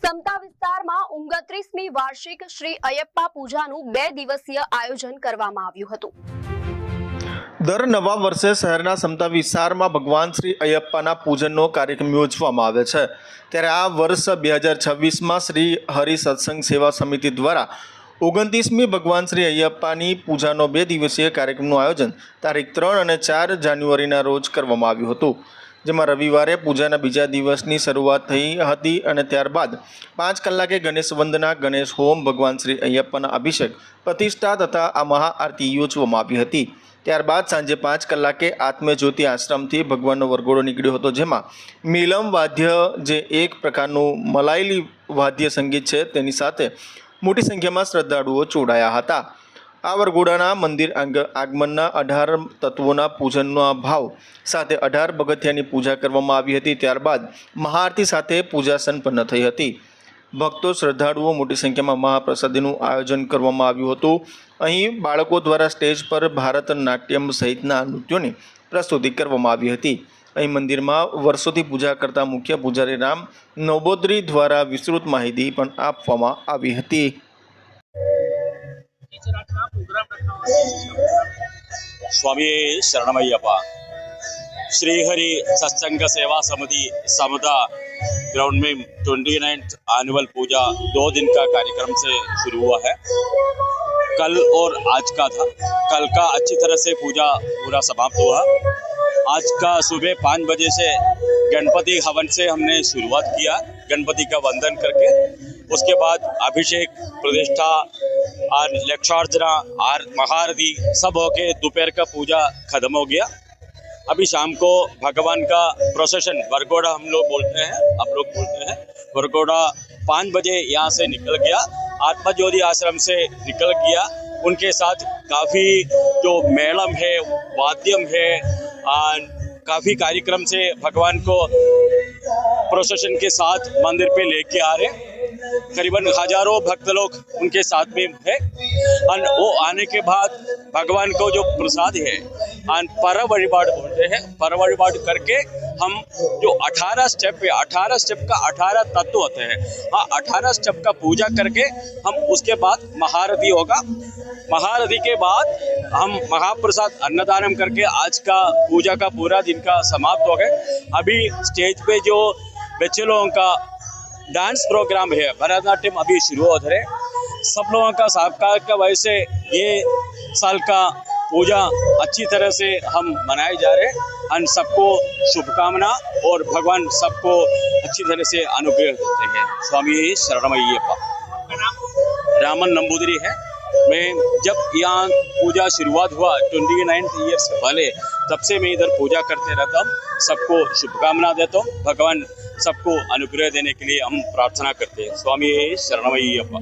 સમતા વિસ્તારમાં 29મી વાર્ષિક શ્રી અયપ્પા પૂજાનું 2 દિવસીય આયોજન કરવામાં આવ્યું હતું। દર નવા વર્ષે શહેરના સમતા વિસ્તારમાં ભગવાન શ્રી અયપ્પાના પૂજનનો કાર્યક્રમ યોજવામાં આવે છે। ત્યારે આ વર્ષ 2026માં શ્રી હરિ સત્સંગ સેવા સમિતિ દ્વારા 29મી ભગવાન શ્રી અયપ્પાની પૂજાનો 2 દિવસીય કાર્યક્રમનું આયોજન તારીખ 3 અને 4 જાન્યુઆરીના રોજ કરવામાં આવ્યું હતું, જેમાં રવિવારે પૂજાના બીજા દિવસની શરૂઆત થઈ હતી અને ત્યારબાદ 5 કલાકે ગણેશ વંદના, ગણેશ હોમ, ભગવાન શ્રી અયપ્પાના અભિષેક, પ્રતિષ્ઠા તથા આ મહાઆરતી યોજવામાં આવી હતી। ત્યારબાદ સાંજે 5 કલાકે આત્મજ્યોતિ આશ્રમથી ભગવાનનો વરઘોડો નીકળ્યો હતો, જેમાં મિલમ વાદ્ય જે એક પ્રકારનું મલાયલી વાદ્ય સંગીત છે તેની સાથે મોટી સંખ્યામાં શ્રદ્ધાળુઓ જોડાયા હતા। આ વરઘોડાના મંદિર આગમનના 18 તત્વોના પૂજનના ભાવ સાથે 18 પગથિયાની પૂજા કરવામાં આવી હતી। ત્યારબાદ મહાઆરતી સાથે પૂજા સંપન્ન થઈ હતી। ભક્તો શ્રદ્ધાળુઓ મોટી સંખ્યામાં મહાપ્રસાદીનું આયોજન કરવામાં આવ્યું હતું। અહીં બાળકો દ્વારા સ્ટેજ પર ભારત નાટ્યમ સહિતના નૃત્યોની પ્રસ્તુતિ કરવામાં આવી હતી। અહીં મંદિરમાં વર્ષોથી પૂજા કરતા મુખ્ય પૂજારી રામ નવબોદરી દ્વારા વિસ્તૃત માહિતી પણ આપવામાં આવી હતી। स्वामी शरणमय्यप्पा श्री हरि सत्संग सेवा समिति समता ग्राउंड में 29th एनुअल पूजा 2 दिन का कार्यक्रम से शुरू हुआ है। कल और आज का था। कल का अच्छी तरह से पूजा पूरा समाप्त हुआ। आज का सुबह 5 बजे से गणपति हवन से हमने शुरुआत किया, गणपति का वंदन करके। उसके बाद अभिषेक, प्रतिष्ठा और लक्षार्चना और महाआरती सब होके दोपहर का पूजा खत्म हो गया। अभी शाम को भगवान का प्रोसेशन वरघोड़ा हम लोग बोलते हैं, आप लोग बोलते हैं वरघोड़ा 5 बजे यहाँ से निकल गया, आत्मज्योति आश्रम से निकल गया। उनके साथ काफ़ी जो मेलम है, वाद्यम है, काफ़ी कार्यक्रम से भगवान को प्रोसेशन के साथ मंदिर पे लेके आ रहे। करीबन हजारों भक्त लोग उनके साथ में है। और वो आने के बाद भगवान को जो प्रसाद है पर वഴിപാട് बोलते हैं, पर वഴിപാട് करके हम जो 18 स्टेप है, 18 स्टेप का 18 तत्व होते हैं, हाँ 18 स्टेप का पूजा करके हम उसके बाद महाआरती होगा। महाआरती के बाद हम महाप्रसाद अन्नदानम करके आज का पूजा का पूरा दिन का समाप्त हो गए। अभी स्टेज पे जो बच्चे लोगों का डांस प्रोग्राम है, भरतनाट्यम अभी शुरू हो रहे। सब लोगों का साहबकार का वजह से ये साल का पूजा अच्छी तरह से हम मनाए जा रहे हैं। और सबको शुभकामना और भगवान सबको अच्छी तरह से अनुग्रह देते हैं। स्वामी शरणमय्यप्पा। रामन नंबूदरी है। मैं जब यहाँ पूजा शुरुआत हुआ 29 ईयर्स पहले, तब से मैं इधर पूजा करते रहता हूँ। सबको शुभकामना देता हूँ। भगवान सबको अनुग्रह देने के लिए हम प्रार्थना करते हैं। स्वामी शरणमय्यप्पा।